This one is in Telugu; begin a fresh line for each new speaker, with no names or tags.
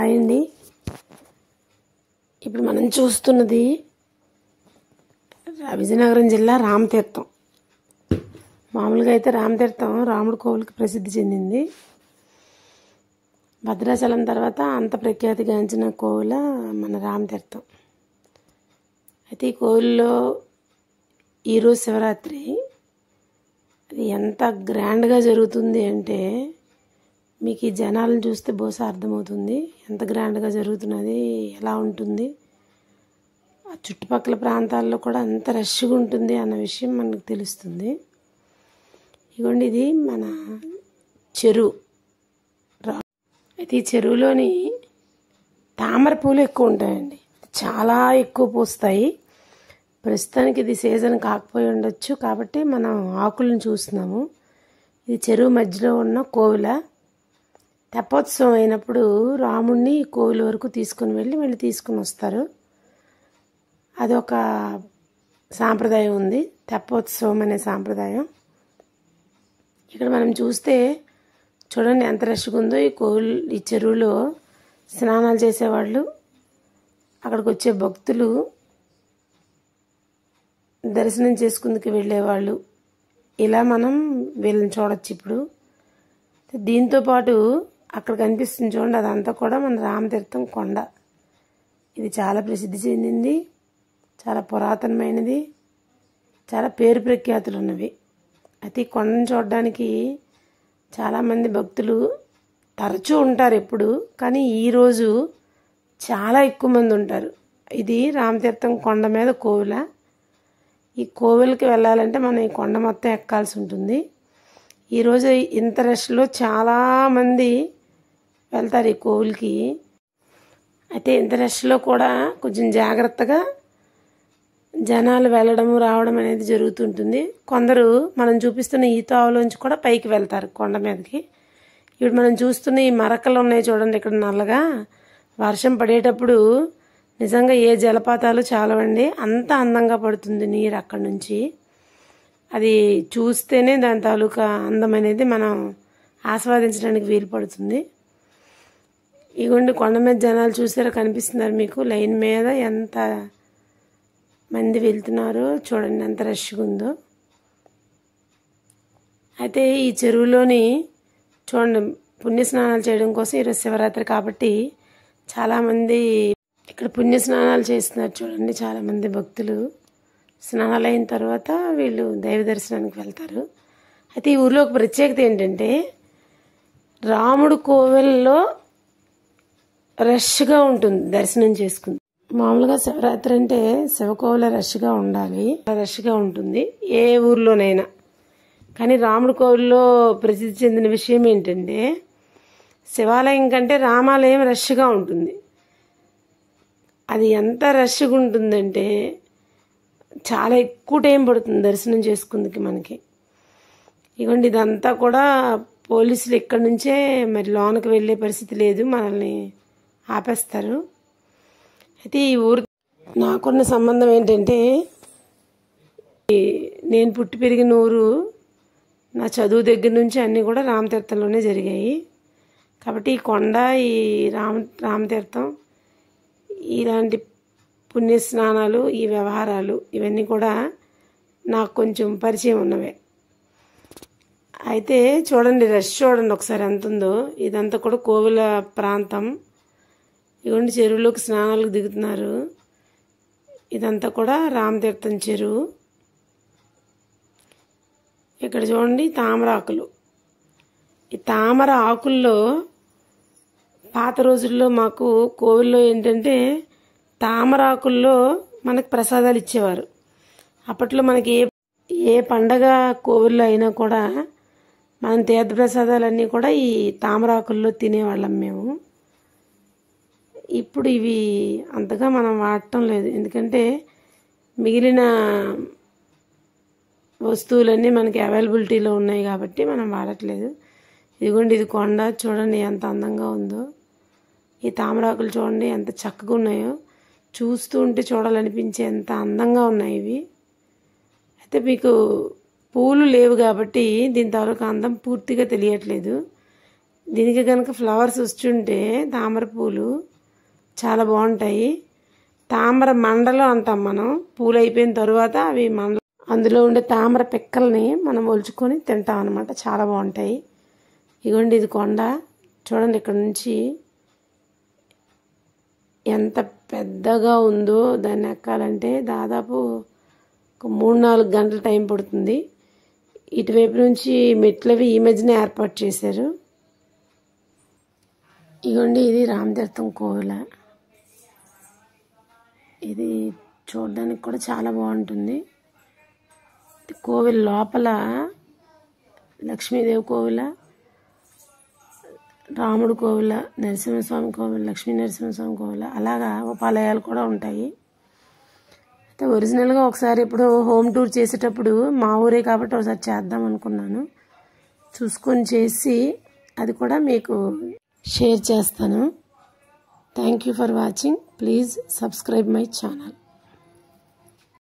హాయ్ అండి. ఇప్పుడు మనం చూస్తున్నది విజయనగరం జిల్లా రామతీర్థం. మామూలుగా అయితే రామతీర్థం రాముడి కోవిలకి ప్రసిద్ధి చెందింది. భద్రాచలం తర్వాత అంత ప్రఖ్యాతిగాంచిన కోవిల మన రామతీర్థం. అయితే ఈ కోవిల్లో ఈరోజు శివరాత్రి. అది ఎంత గ్రాండ్గా జరుగుతుంది అంటే మీకు ఈ జనాలను చూస్తే బహుశా అర్థమవుతుంది ఎంత గ్రాండ్గా జరుగుతున్నది, ఎలా ఉంటుంది. ఆ చుట్టుపక్కల ప్రాంతాల్లో కూడా అంత రష్గా ఉంటుంది అన్న విషయం మనకు తెలుస్తుంది. ఇదిగోండి, ఇది మన చెరువు. అయితే ఈ చెరువులోని తామర పూలు ఎక్కువ ఉంటాయండి, చాలా ఎక్కువ పూస్తాయి. ప్రస్తుతానికి ఇది సీజన్ కాకపోయి ఉండొచ్చు కాబట్టి మనం ఆకులను చూస్తున్నాము. ఇది చెరువు మధ్యలో ఉన్న కోవిల. తెప్పోత్సవం అయినప్పుడు రాముడిని కోవిల వరకు తీసుకుని వెళ్ళి తీసుకుని వస్తారు. అదొక సాంప్రదాయం ఉంది, తెప్పోత్సవం అనే సాంప్రదాయం. ఇక్కడ మనం చూస్తే చూడండి ఎంత రష్గా ఉందో. ఈ చెరువులో స్నానాలు చేసేవాళ్ళు, అక్కడికి వచ్చే భక్తులు, దర్శనం చేసుకుందుకు వెళ్ళేవాళ్ళు, ఇలా మనం వీళ్ళని చూడొచ్చు. ఇప్పుడు దీంతోపాటు అక్కడ కనిపిస్తుంది చూడండి, అదంతా కూడా మన రామతీర్థం కొండ. ఇది చాలా ప్రసిద్ధి చెందింది, చాలా పురాతనమైనది, చాలా పేరు ప్రఖ్యాతులు ఉన్నవి. అయితే ఈ కొండను చూడడానికి చాలామంది భక్తులు తరచూ ఉంటారు ఎప్పుడు, కానీ ఈరోజు చాలా ఎక్కువ మంది ఉంటారు. ఇది రామతీర్థం కొండ మీద కోవిల. ఈ కోవిలకి వెళ్ళాలంటే మనం ఈ కొండ మొత్తం ఎక్కాల్సి ఉంటుంది. ఈరోజు ఇంత రష్లో చాలామంది వెళ్తారు ఈ కోవిల్కి. అయితే ఇంత రష్లో కూడా కొంచెం జాగ్రత్తగా జనాలు వెళ్ళడము రావడం అనేది జరుగుతుంటుంది. కొందరు మనం చూపిస్తున్న ఈ తావులోంచి కూడా పైకి వెళ్తారు కొండ మీదకి. ఇప్పుడు మనం చూస్తున్న ఈ మరకలు ఉన్నాయి చూడండి ఇక్కడ నల్లగా. వర్షం పడేటప్పుడు నిజంగా ఏ జలపాతాలు చాలవండి, అంత అందంగా పడుతుంది నీరు అక్కడి నుంచి. అది చూస్తేనే దాని తాలూకా అందం అనేది మనం ఆస్వాదించడానికి వీలు పడుతుంది. ఇగోండి కొండ మీద జనాలు చూసారా, కనిపిస్తున్నారు మీకు లైన్ మీద ఎంత మంది వెళ్తున్నారో చూడండి, ఎంత రష్గా ఉందో. అయితే ఈ చెరువులోని చూడండి పుణ్యస్నానాలు చేయడం కోసం ఈరోజు శివరాత్రి కాబట్టి చాలామంది ఇక్కడ పుణ్యస్నానాలు చేస్తున్నారు చూడండి. చాలామంది భక్తులు స్నానాలు అయిన తర్వాత వీళ్ళు దైవ దర్శనానికి వెళ్తారు. అయితే ఈ ఊరిలో ఒక ప్రత్యేకత ఏంటంటే రాముడు కోవిల్లో రష్గా ఉంటుంది దర్శనం చేసుకుంది. మామూలుగా శివరాత్రి అంటే శివకోవిల రష్గా ఉండాలి, రష్గా ఉంటుంది ఏ ఊర్లోనైనా. కానీ రాముడు కోవిల్లో ప్రసిద్ధి చెందిన విషయం ఏంటంటే శివాలయం కంటే రామాలయం రష్గా ఉంటుంది. అది ఎంత రష్గా ఉంటుందంటే చాలా ఎక్కువ టైం పడుతుంది దర్శనం చేసుకుందుకు మనకి. ఇగోండి ఇదంతా కూడా పోలీసులు ఇక్కడి నుంచే మరి లోనకి వెళ్ళే పరిస్థితి లేదు, మనల్ని ఆపేస్తారు. అయితే ఈ ఊరు నాకున్న సంబంధం ఏంటంటే నేను పుట్టి పెరిగిన ఊరు, నా చదువు దగ్గర నుంచి అన్నీ కూడా రామతీర్థంలోనే జరిగాయి. కాబట్టి ఈ కొండ, ఈ రామతీర్థం, ఇలాంటి పుణ్యస్నానాలు, ఈ వ్యవహారాలు ఇవన్నీ కూడా నాకు కొంచెం పరిచయం ఉన్నవే. అయితే చూడండి రష్ చూడండి ఒకసారి ఎంత ఉందో. ఇదంతా కూడా కోవిల ప్రాంతం. ఇవ్వండి చెరువులోకి స్నానాలకు దిగుతున్నారు. ఇదంతా కూడా రామతీర్థం చెరువు. ఇక్కడ చూడండి తామర ఆకులు. ఈ తామర ఆకుల్లో పాత రోజుల్లో మాకు కోవిల్లో ఏంటంటే తామరాకుల్లో మనకు ప్రసాదాలు ఇచ్చేవారు. అప్పట్లో మనకి ఏ పండగ కోవిల్లో అయినా కూడా మనం తీర్థప్రసాదాలన్నీ కూడా ఈ తామరాకుల్లో తినేవాళ్ళం మేము. ఇప్పుడు ఇవి అంతగా మనం వాడటం లేదు, ఎందుకంటే మిగిలిన వస్తువులన్నీ మనకి అవైలబిలిటీలో ఉన్నాయి కాబట్టి మనం వాడట్లేదు. ఇదిగోండి ఇది కొండ చూడండి ఎంత అందంగా ఉందో. ఈ తామరాకులు చూడండి ఎంత చక్కగా ఉన్నాయో, చూస్తూ ఉంటే చూడాలనిపించే ఎంత అందంగా ఉన్నాయి ఇవి. అయితే మీకు పూలు లేవు కాబట్టి దీని తాలూకా అందం పూర్తిగా తెలియట్లేదు. దీనికి కనుక ఫ్లవర్స్ వస్తుంటే తామర పూలు చాలా బాగుంటాయి. తామర మండలం అంటాం మనం. పూలు అయిపోయిన తర్వాత అవి మండలం, అందులో ఉండే తామర పిక్కల్ని మనం ఒలుచుకొని తింటాం అన్నమాట. చాలా బాగుంటాయి. ఇగోండి ఇది కొండ చూడండి, ఇక్కడ నుంచి ఎంత పెద్దగా ఉందో. దాన్ని ఎక్కాలంటే దాదాపు ఒక 3-4 గంటల టైం పడుతుంది. ఇటువైపు నుంచి మెట్లవి ఈ మధ్యనే ఏర్పాటు చేశారు. ఇగోండి ఇది రామతీర్థం కోవిల. ఇది చూడడానికి కూడా చాలా బాగుంటుంది. కోవిల లోపల లక్ష్మీదేవి కోవిల, రాముడు కోవిల, నరసింహస్వామి కోవిల, లక్ష్మీ నరసింహస్వామి కోవిల, అలాగా ఉపాలయాలు కూడా ఉంటాయి. అయితే ఒరిజినల్గా ఒకసారి ఇప్పుడు హోమ్ టూర్ చేసేటప్పుడు మా ఊరే కాబట్టి ఒకసారి చేద్దాం అనుకున్నాను. చూసుకొని చేసి అది కూడా మీకు షేర్ చేస్తాను. Thank you for watching. Please subscribe my channel.